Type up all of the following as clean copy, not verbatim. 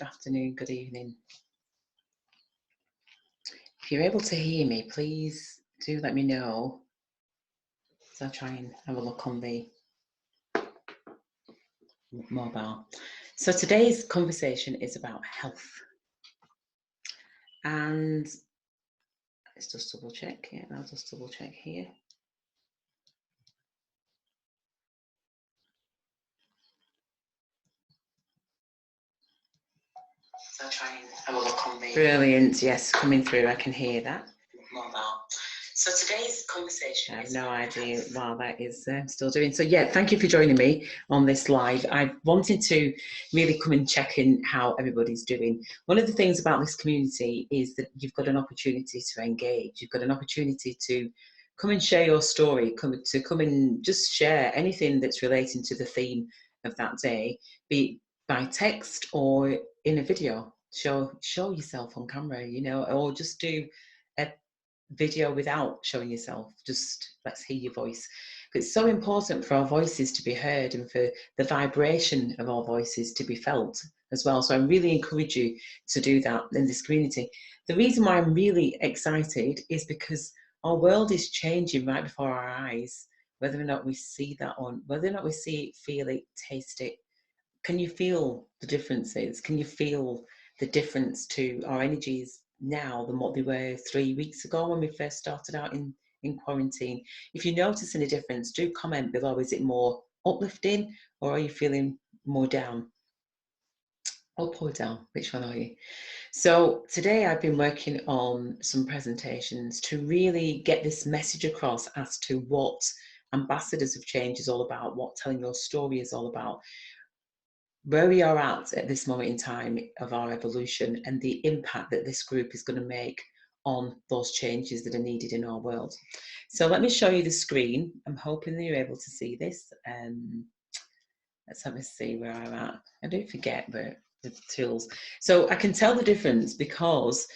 good afternoon, good evening. If you're able to hear me, please do let me know. So I'll try and have a look on the mobile. So today's conversation is about health. And let's just double check. Yeah, I'll just double check here. So I'll try and have a look on the... Brilliant, yes, coming through, I can hear that. Mobile. So today's conversation, I have no idea while that is still doing. So yeah, thank you for joining me on this live. I wanted to really come and check in how everybody's doing. One of the things about this community is that you've got an opportunity to engage. You've got an opportunity to come and share your story, come and just share anything that's relating to the theme of that day, be it by text or in a video. Show yourself on camera, you know, or just do a video without showing yourself. Just let's hear your voice. It's so important for our voices to be heard and for the vibration of our voices to be felt as well. So I really encourage you to do that in this community. The reason why I'm really excited is because our world is changing right before our eyes, whether or not we see that on, whether or not we see it, feel it, taste it. Can you feel the differences? Can you feel the difference to our energies now than what they were 3 weeks ago when we first started out in quarantine? If you're noticing a difference, do comment below. Is it more uplifting or are you feeling more down? Up or down? Which one are you? So today I've been working on some presentations to really get this message across as to what Ambassadors of Change is all about, what telling your story is all about, where we are at this moment in time of our evolution and the impact that this group is going to make on those changes that are needed in our world. So let me show you the screen. I'm hoping that you're able to see this. Let's have a see where I'm at. I do forget the tools. So I can tell the difference because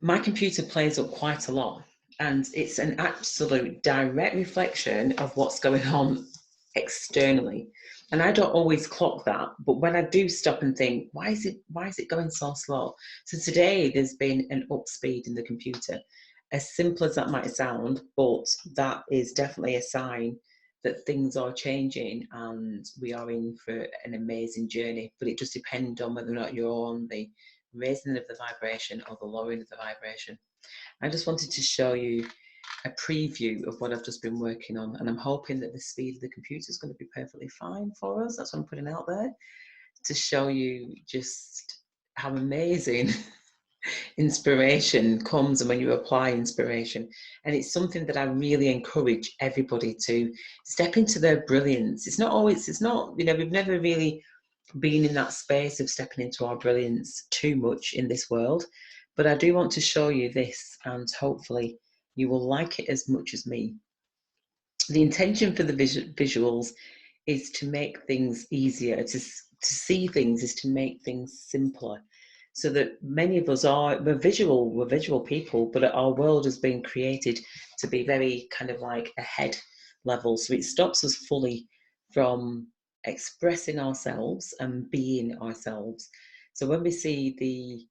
my computer plays up quite a lot and it's an absolute direct reflection of what's going on externally. And I don't always clock that, but when I do stop and think, why is it going so slow? So today there's been an up speed in the computer, as simple as that might sound, but that is definitely a sign that things are changing and we are in for an amazing journey. But it just depends on whether or not you're on the raising of the vibration or the lowering of the vibration. I just wanted to show you a preview of what I've just been working on, and I'm hoping that the speed of the computer is going to be perfectly fine for us. That's what I'm putting out there to show you just how amazing inspiration comes and when you apply inspiration. And it's something that I really encourage everybody to step into their brilliance. It's not, you know, we've never really been in that space of stepping into our brilliance too much in this world, but I do want to show you this and hopefully you will like it as much as me. The intention for the visuals is to make things easier, to see things is to make things simpler, so that many of us we're visual people, but our world has been created to be very kind of like a head level, so it stops us fully from expressing ourselves and being ourselves. So when we see the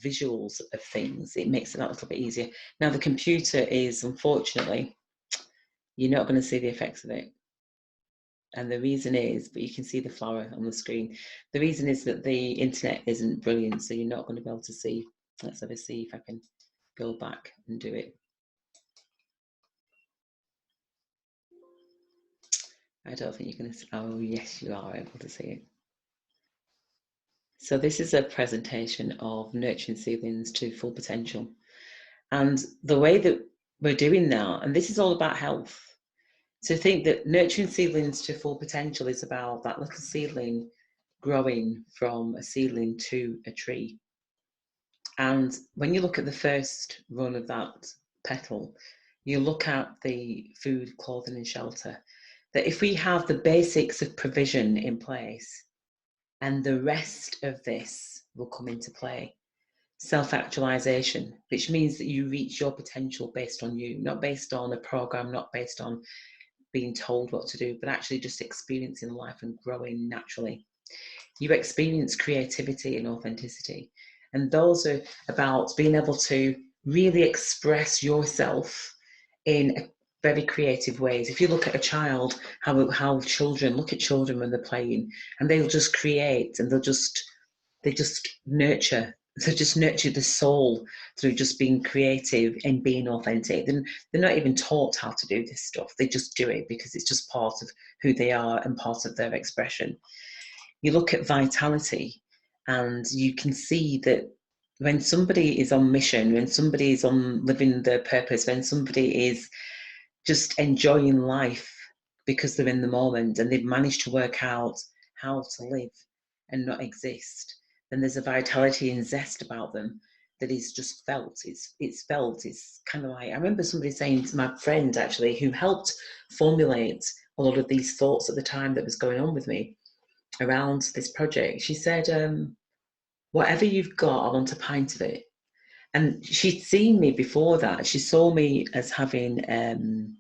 visuals of things, it makes it that little bit easier. Now the computer is, unfortunately, you're not going to see the effects of it, and the reason is, but you can see the flower on the screen, the reason is that the internet isn't brilliant, so you're not going to be able to see. Let's have a see if I can go back and do it. I don't think you're going to see. Oh yes, you are able to see it. So this is a presentation of nurturing seedlings to full potential. And the way that we're doing that, and this is all about health. To think that nurturing seedlings to full potential is about that little seedling growing from a seedling to a tree. And when you look at the first run of that petal, you look at the food, clothing and shelter, that if we have the basics of provision in place, and the rest of this will come into play. Self-actualization, which means that you reach your potential based on you, not based on a program, not based on being told what to do, but actually just experiencing life and growing naturally. You experience creativity and authenticity. And those are about being able to really express yourself in very creative ways. If you look at a child, how children look at children when they're playing, and they'll just create, and they just nurture. They just nurture the soul through just being creative and being authentic. And they're not even taught how to do this stuff. They just do it because it's just part of who they are and part of their expression. You look at vitality, and you can see that when somebody is on mission, when somebody is on living their purpose, when somebody is just enjoying life because they're in the moment and they've managed to work out how to live and not exist, then there's a vitality and zest about them that is just felt. It's felt. It's kind of like, I remember somebody saying to my friend, actually, who helped formulate a lot of these thoughts at the time that was going on with me around this project. She said, whatever you've got, I want a pint of it. And she'd seen me before that. She saw me as having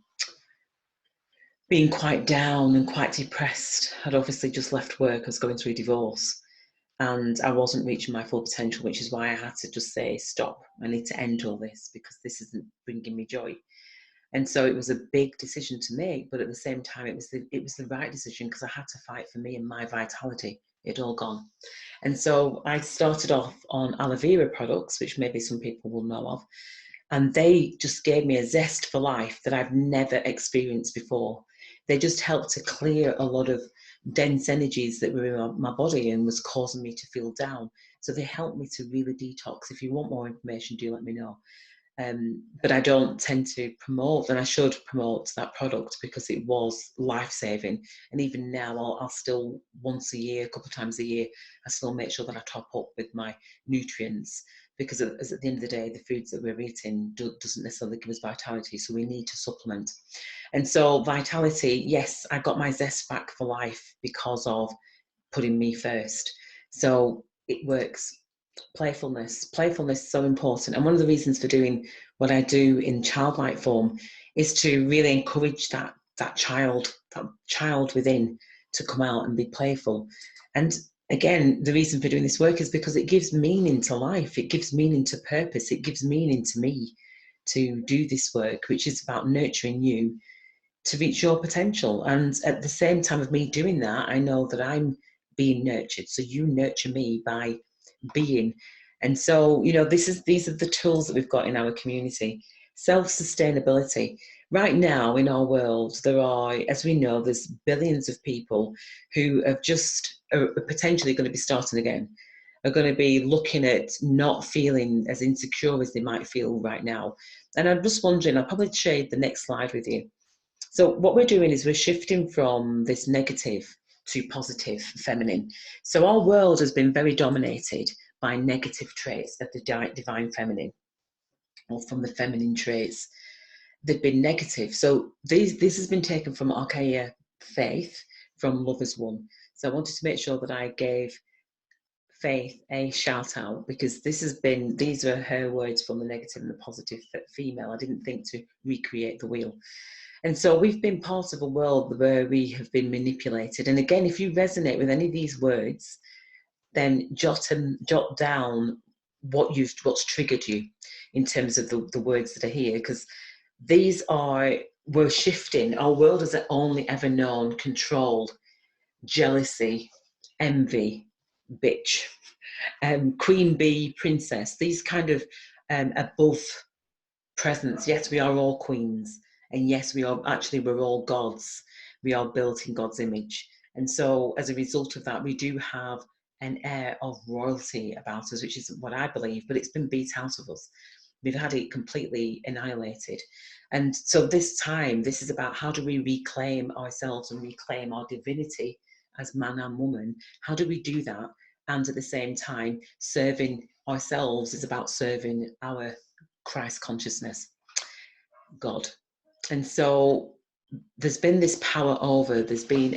being quite down and quite depressed. I'd obviously just left work. I was going through a divorce, and I wasn't reaching my full potential, which is why I had to just say, stop, I need to end all this because this isn't bringing me joy. And so it was a big decision to make, but at the same time, it was the right decision because I had to fight for me and my vitality. It all gone. And so I started off on aloe vera products, which maybe some people will know of, and they just gave me a zest for life that I've never experienced before. They just helped to clear a lot of dense energies that were in my body and was causing me to feel down. So they helped me to really detox. If you want more information, do let me know. But I don't tend to promote, and I should promote that product because it was life-saving. And even now, I'll still once a year, a couple of times a year, I still make sure that I top up with my nutrients, because at the end of the day, the foods that we're eating doesn't necessarily give us vitality, so we need to supplement. And so vitality, yes, I got my zest back for life because of putting me first. So it works. Playfulness is so important, and one of the reasons for doing what I do in childlike form is to really encourage that child within to come out and be playful. And again, the reason for doing this work is because it gives meaning to life, it gives meaning to purpose, it gives meaning to me to do this work, which is about nurturing you to reach your potential. And at the same time of me doing that, I know that I'm being nurtured, so you nurture me by being. And so, these are the tools that we've got in our community. Self-sustainability. Right now in our world, there are, as we know, there's billions of people who are potentially going to be starting again, are going to be looking at not feeling as insecure as they might feel right now. And I'm just wondering, I'll probably share the next slide with you. So what we're doing is we're shifting from this negative to positive feminine. So our world has been very dominated by negative traits of the divine feminine, or from the feminine traits. They've been negative. So this has been taken from Archaea Faith, from Lovers One. So I wanted to make sure that I gave Faith a shout out, because these are her words from the negative and the positive female. I didn't think to recreate the wheel. And so we've been part of a world where we have been manipulated. And again, if you resonate with any of these words, then jot down what's triggered you in terms of the words that are here, because we're shifting. Our world has only ever known control, jealousy, envy, bitch, queen bee, princess, these kind of above presence. Yes, we are all queens, and yes, we're all gods. We are built in God's image. And so as a result of that, we do have an air of royalty about us, which is what I believe, but it's been beat out of us. We've had it completely annihilated. And so this is about how do we reclaim ourselves and reclaim our divinity as man and woman. How do we do that? And at the same time, serving ourselves is about serving our Christ consciousness, God. And so there's been this power over, there's been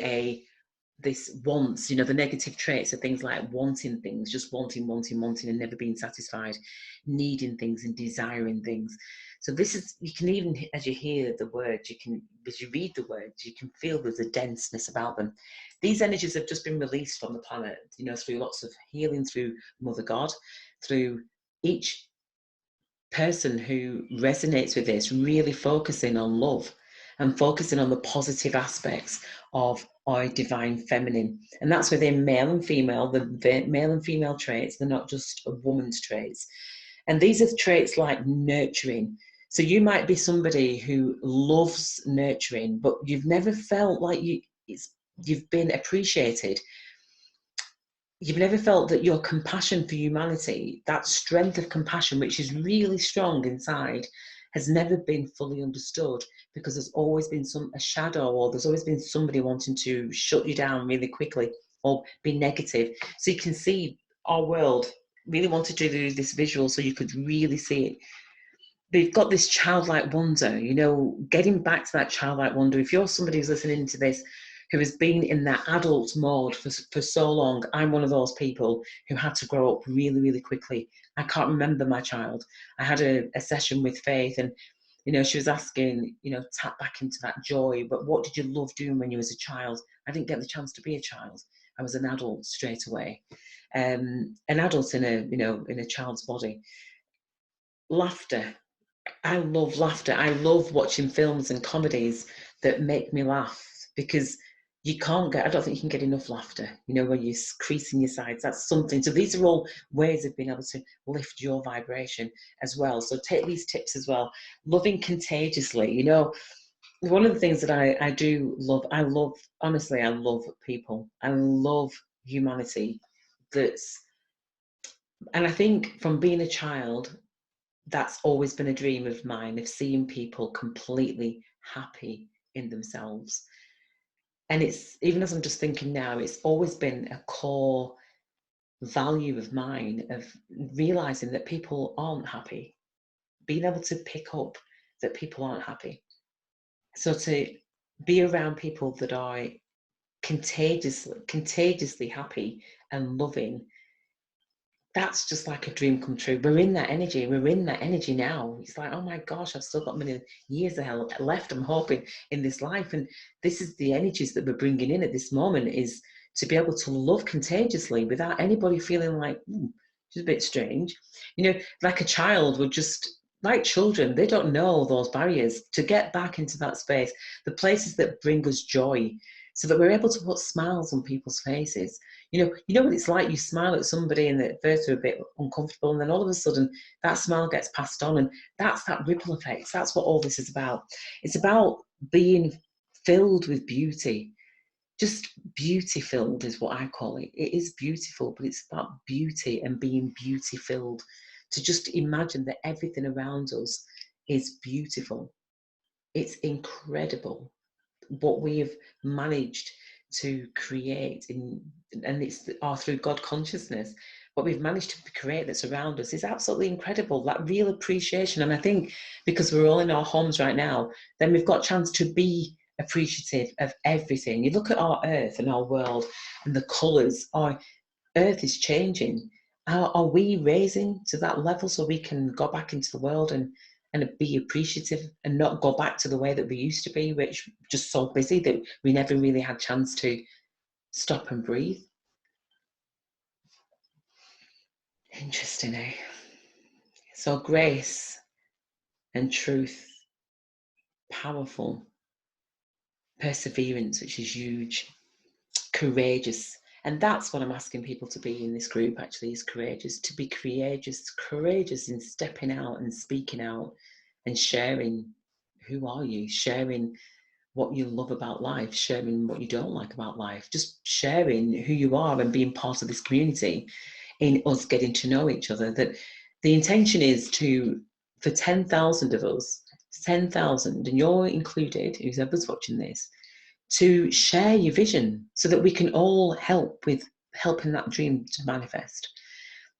this wants, you know, the negative traits are things like wanting things, just wanting and never being satisfied, needing things and desiring things. So this is, you can even, as you hear the words, as you read the words, you can feel there's a denseness about them. These energies have just been released from the planet, you know, through lots of healing, through Mother God, through each person who resonates with this, really focusing on love and focusing on the positive aspects of our divine feminine. And that's within male and female, the male and female traits. They're not just a woman's traits. And these are traits like nurturing. So you might be somebody who loves nurturing, but you've never felt like you've been appreciated. You've never felt that your compassion for humanity, that strength of compassion, which is really strong inside, has never been fully understood, because there's always been a shadow, or there's always been somebody wanting to shut you down really quickly or be negative. So you can see our world. Really wanted to do this visual so you could really see it. They've got this childlike wonder, you know, getting back to that childlike wonder. If you're somebody who's listening to this who has been in that adult mode for so long, I'm one of those people who had to grow up really, really quickly. I can't remember my child. I had a session with Faith, and, you know, she was asking, you know, tap back into that joy, but what did you love doing when you was a child? I didn't get the chance to be a child. I was an adult straight away. An adult in a child's body. Laughter. I love laughter. I love watching films and comedies that make me laugh, because I don't think you can get enough laughter, you know, when you're creasing your sides. That's something. So these are all ways of being able to lift your vibration as well. So take these tips as well. Loving contagiously, you know, one of the things that I do love, honestly, I love people. I love humanity. And I think from being a child, that's always been a dream of mine, of seeing people completely happy in themselves. And it's, even as I'm just thinking now, it's always been a core value of mine, of realizing that people aren't happy, being able to pick up that people aren't happy. So to be around people that are contagiously happy and loving, that's just like a dream come true. We're in that energy. We're in that energy now. It's like, oh my gosh, I've still got many years left, I'm hoping, in this life. And this is the energies that we're bringing in at this moment, is to be able to love contagiously without anybody feeling like, she's a bit strange. You know, like a child would just, like children, they don't know those barriers. To get back into that space, the places that bring us joy, so that we're able to put smiles on people's faces. You know what it's like. You smile at somebody and at first they're a bit uncomfortable, and then all of a sudden that smile gets passed on, and that's that ripple effect. That's what all this is about. It's about being filled with beauty. Just beauty filled is what I call it. It is beautiful, but it's about beauty and being beauty filled. To just imagine that everything around us is beautiful. It's incredible what we have managed to create and it's through God consciousness. What we've managed to create that's around us is absolutely incredible. That real appreciation. And I think because we're all in our homes right now, then we've got a chance to be appreciative of everything. You look at our earth and our world and the colours. Our earth is changing. Are we raising to that level so we can go back into the world and be appreciative and not go back to the way that we used to be, which just so busy that we never really had a chance to stop and breathe? Interesting, eh? So grace and truth, powerful. Perseverance, which is huge. Courageous. And that's what I'm asking people to be in this group, actually, is courageous. To be courageous in stepping out and speaking out and sharing who are you, sharing what you love about life, sharing what you don't like about life, just sharing who you are and being part of this community, in us getting to know each other. That the intention is for 10,000 of us, 10,000, and you're included, whoever's watching this, to share your vision so that we can all help with helping that dream to manifest,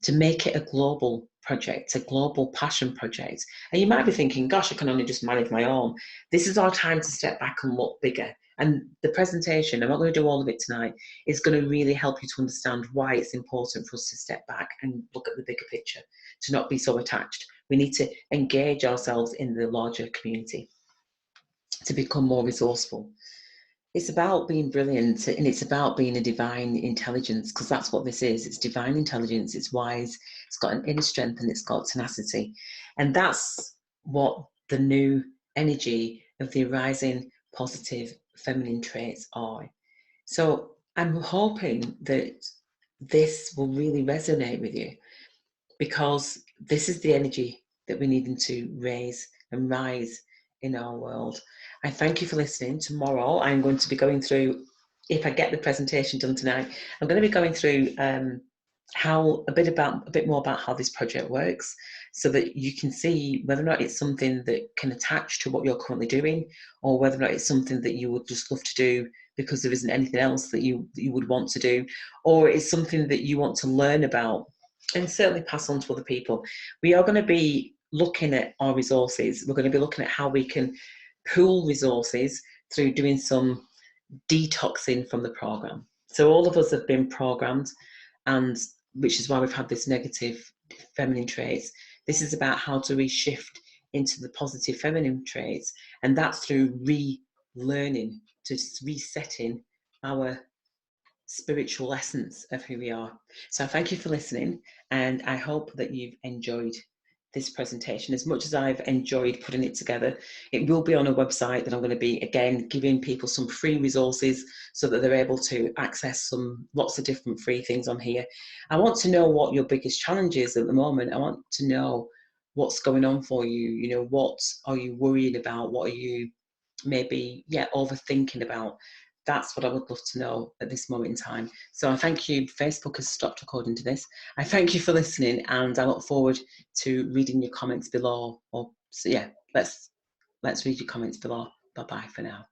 to make it a global project, a global passion project. And you might be thinking, gosh, I can only just manage my own. This is our time to step back and look bigger And the presentation, I'm not going to do all of it tonight, is going to really help you to understand why it's important for us to step back and look at the bigger picture, to not be so attached. We need to engage ourselves in the larger community to become more resourceful. It's about being brilliant, and it's about being a divine intelligence, because that's what this is. It's divine intelligence, it's wise, it's got an inner strength, and it's got tenacity. And that's what the new energy of the arising positive feminine traits are. So I'm hoping that this will really resonate with you, because this is the energy that we're needing to raise and rise in our world. I thank you for listening. Tomorrow I'm going to be going through, if I get the presentation done tonight, I'm going to be going through a bit more about how this project works, so that you can see whether or not it's something that can attach to what you're currently doing, or whether or not it's something that you would just love to do because there isn't anything else that you would want to do, or it's something that you want to learn about and certainly pass on to other people. We are going to be looking at our resources. We're going to be looking at how we can pool resources through doing some detoxing from the program. So all of us have been programmed, and which is why we've had this negative feminine traits. This is about how to reshift into the positive feminine traits, and that's through relearning, to resetting our spiritual essence of who we are. So thank you for listening, and I hope that you've enjoyed this presentation as much as I've enjoyed putting it together. It will be on a website that I'm going to be, again, giving people some free resources so that they're able to access lots of different free things on here. I want to know what your biggest challenge is at the moment. I want to know what's going on for you. You know, what are you worrying about? What are you maybe overthinking about? That's what I would love to know at this moment in time. So I thank you. Facebook has stopped recording to this. I thank you for listening, and I look forward to reading your comments below. Let's read your comments below. Bye bye for now.